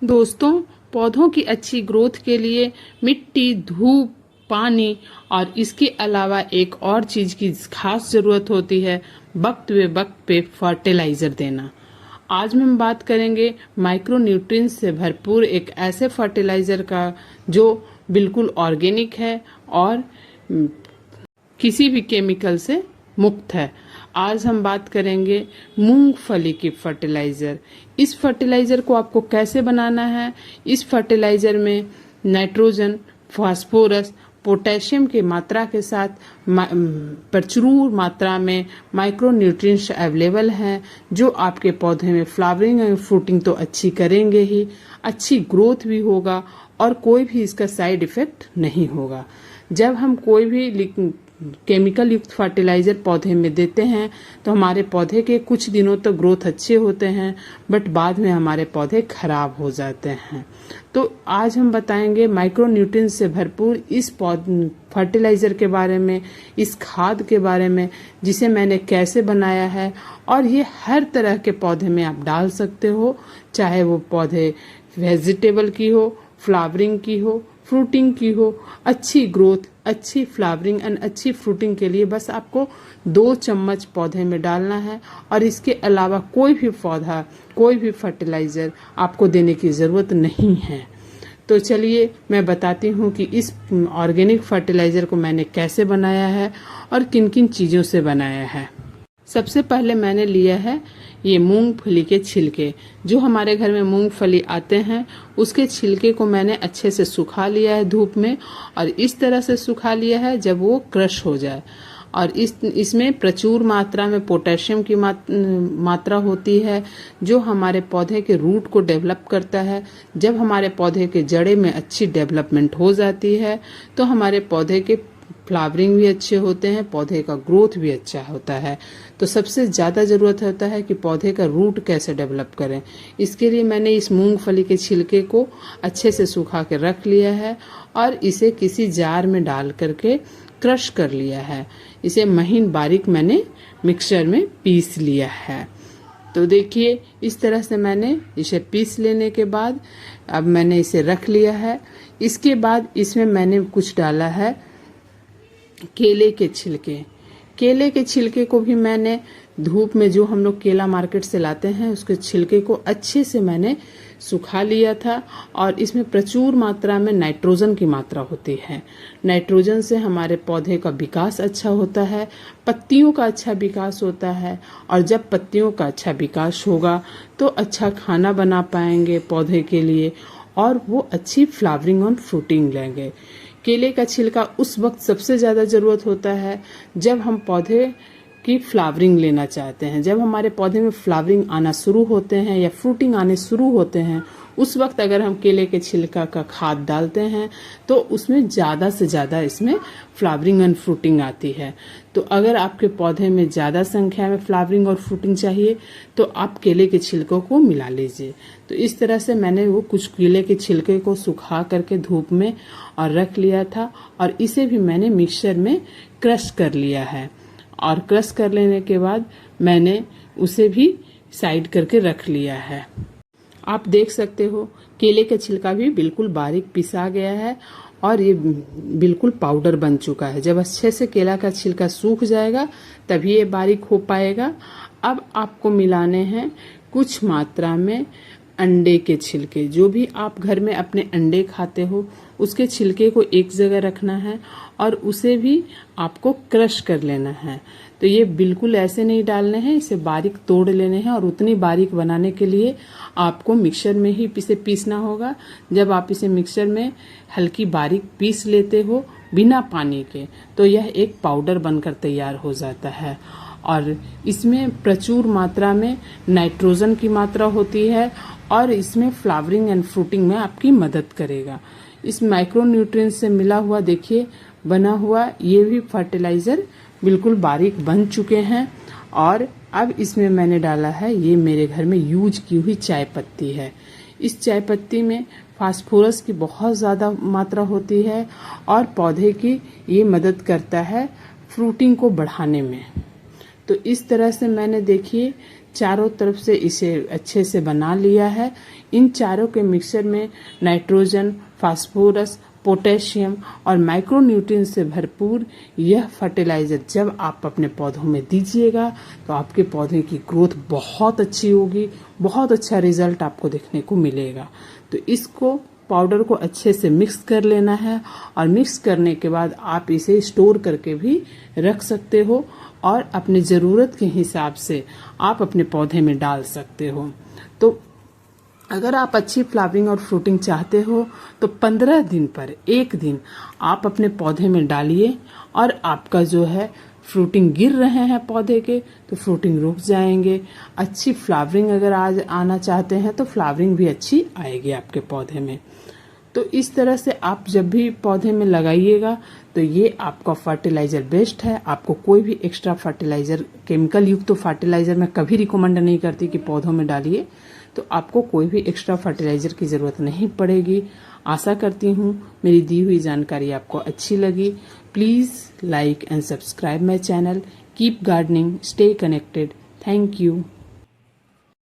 दोस्तों, पौधों की अच्छी ग्रोथ के लिए मिट्टी, धूप, पानी और इसके अलावा एक और चीज की खास जरूरत होती है, वक्त पे फर्टिलाइजर देना। आज हम बात करेंगे माइक्रो न्यूट्रिएंट्स से भरपूर एक ऐसे फर्टिलाइजर का जो बिल्कुल ऑर्गेनिक है और किसी भी केमिकल से मुक्त है। आज हम बात करेंगे मूंगफली की फर्टिलाइजर। इस फर्टिलाइजर को आपको कैसे बनाना है। इस फर्टिलाइजर में नाइट्रोजन, फास्फोरस, पोटेशियम की मात्रा के साथ प्रचुर मात्रा में माइक्रो न्यूट्रिएंट्स अवेलेबल हैं, जो आपके पौधे में फ्लावरिंग और फ्रूटिंग तो अच्छी करेंगे ही, अच्छी ग्रोथ भी होगा और कोई भी इसका साइड इफेक्ट नहीं होगा। जब हम कोई भी केमिकल युक्त फर्टिलाइजर पौधे में देते हैं तो हमारे पौधे के कुछ दिनों तक ग्रोथ अच्छे होते हैं, बट बाद में हमारे पौधे खराब हो जाते हैं। तो आज हम बताएंगे माइक्रो न्यूट्रिएंट्स से भरपूर इस फर्टिलाइजर के बारे में, इस खाद के बारे में, जिसे मैंने कैसे बनाया है। और ये हर तरह के पौधे में आप डाल सकते हो, चाहे वो पौधे वेजिटेबल की हो, फ्लावरिंग की हो, फ्रूटिंग की हो। अच्छी ग्रोथ, अच्छी फ्लावरिंग एंड अच्छी फ्रूटिंग के लिए बस आपको 2 चम्मच पौधे में डालना है और इसके अलावा कोई भी पौधा, कोई भी फर्टिलाइजर आपको देने की ज़रूरत नहीं है। तो चलिए मैं बताती हूँ कि इस ऑर्गेनिक फर्टिलाइजर को मैंने कैसे बनाया है और किन किन चीज़ों से बनाया है। सबसे पहले मैंने लिया है ये मूंगफली के छिलके। जो हमारे घर में मूंगफली आते हैं उसके छिलके को मैंने अच्छे से सुखा लिया है धूप में, और इस तरह से सुखा लिया है जब वो क्रश हो जाए। और इसमें प्रचुर मात्रा में पोटेशियम की मात्रा होती है, जो हमारे पौधे के रूट को डेवलप करता है। जब हमारे पौधे के जड़े में अच्छी डेवलपमेंट हो जाती है तो हमारे पौधे के फ्लावरिंग भी अच्छे होते हैं, पौधे का ग्रोथ भी अच्छा होता है। तो सबसे ज़्यादा ज़रूरत होता है कि पौधे का रूट कैसे डेवलप करें। इसके लिए मैंने इस मूंगफली के छिलके को अच्छे से सुखा के रख लिया है और इसे किसी जार में डाल करके क्रश कर लिया है। इसे महीन बारीक मैंने मिक्सचर में पीस लिया है। तो देखिए इस तरह से मैंने इसे पीस लेने के बाद अब मैंने इसे रख लिया है। इसके बाद इसमें मैंने कुछ डाला है केले के छिलके। केले के छिलके को भी मैंने धूप में, जो हम लोग केला मार्केट से लाते हैं, उसके छिलके को अच्छे से मैंने सुखा लिया था। और इसमें प्रचुर मात्रा में नाइट्रोजन की मात्रा होती है। नाइट्रोजन से हमारे पौधे का विकास अच्छा होता है, पत्तियों का अच्छा विकास होता है। और जब पत्तियों का अच्छा विकास होगा तो अच्छा खाना बना पाएंगे पौधे के लिए और वो अच्छी फ्लावरिंग और फ्रूटिंग लेंगे। केले का छिलका उस वक्त सबसे ज़्यादा ज़रूरत होता है जब हम पौधे की फ्लावरिंग लेना चाहते हैं। जब हमारे पौधे में फ्लावरिंग आना शुरू होते हैं या फ्रूटिंग आने शुरू होते हैं, उस वक्त अगर हम केले के छिलका का खाद डालते हैं तो उसमें ज़्यादा से ज़्यादा इसमें फ्लावरिंग एंड फ्रूटिंग आती है। तो अगर आपके पौधे में ज़्यादा संख्या में फ्लावरिंग और फ्रूटिंग चाहिए तो आप केले के छिलकों को मिला लीजिए। तो इस तरह से मैंने वो कुछ केले के छिलके को सुखा करके धूप में और रख लिया था, और इसे भी मैंने मिक्सचर में क्रश कर लिया है। और क्रश कर लेने के बाद मैंने उसे भी साइड करके रख लिया है। आप देख सकते हो केले का छिलका भी बिल्कुल बारीक पिसा गया है और ये बिल्कुल पाउडर बन चुका है। जब अच्छे से केला का छिलका सूख जाएगा तभी ये बारीक हो पाएगा। अब आपको मिलाने हैं कुछ मात्रा में अंडे के छिलके। जो भी आप घर में अपने अंडे खाते हो उसके छिलके को एक जगह रखना है और उसे भी आपको क्रश कर लेना है। तो ये बिल्कुल ऐसे नहीं डालने हैं, इसे बारीक तोड़ लेने हैं। और उतनी बारीक बनाने के लिए आपको मिक्सर में ही इसे पीसना होगा। जब आप इसे मिक्सर में हल्की बारीक पीस लेते हो बिना पानी के तो यह एक पाउडर बनकर तैयार हो जाता है। और इसमें प्रचुर मात्रा में नाइट्रोजन की मात्रा होती है और इसमें फ्लावरिंग एंड फ्रूटिंग में आपकी मदद करेगा। इस माइक्रो न्यूट्रिएंट्स से मिला हुआ देखिए बना हुआ ये भी फर्टिलाइजर बिल्कुल बारीक बन चुके हैं। और अब इसमें मैंने डाला है, ये मेरे घर में यूज की हुई चाय पत्ती है। इस चाय पत्ती में फास्फोरस की बहुत ज़्यादा मात्रा होती है और पौधे की ये मदद करता है फ्रूटिंग को बढ़ाने में। तो इस तरह से मैंने देखिए चारों तरफ से इसे अच्छे से बना लिया है। इन चारों के मिक्सचर में नाइट्रोजन, फास्फोरस, पोटेशियम और माइक्रोन्यूट्रिएंट्स से भरपूर यह फर्टिलाइजर जब आप अपने पौधों में दीजिएगा तो आपके पौधे की ग्रोथ बहुत अच्छी होगी, बहुत अच्छा रिजल्ट आपको देखने को मिलेगा। तो इसको पाउडर को अच्छे से मिक्स कर लेना है और मिक्स करने के बाद आप इसे स्टोर करके भी रख सकते हो और अपने ज़रूरत के हिसाब से आप अपने पौधे में डाल सकते हो। तो अगर आप अच्छी फ्लावरिंग और फ्रूटिंग चाहते हो तो 15 दिन पर एक दिन आप अपने पौधे में डालिए और आपका जो है फ्रूटिंग गिर रहे हैं पौधे के तो फ्रूटिंग रुक जाएंगे। अच्छी फ्लावरिंग अगर आज आना चाहते हैं तो फ्लावरिंग भी अच्छी आएगी आपके पौधे में। तो इस तरह से आप जब भी पौधे में लगाइएगा तो ये आपका फर्टिलाइजर बेस्ट है। आपको कोई भी एक्स्ट्रा फर्टिलाइजर, केमिकल युक्त तो फर्टिलाइजर मैं कभी रिकमेंड नहीं करती कि पौधों में डालिए, तो आपको कोई भी एक्स्ट्रा फर्टिलाइजर की ज़रूरत नहीं पड़ेगी। आशा करती हूँ मेरी दी हुई जानकारी आपको अच्छी लगी। Please like and subscribe my channel. Keep gardening, stay connected. Thank you.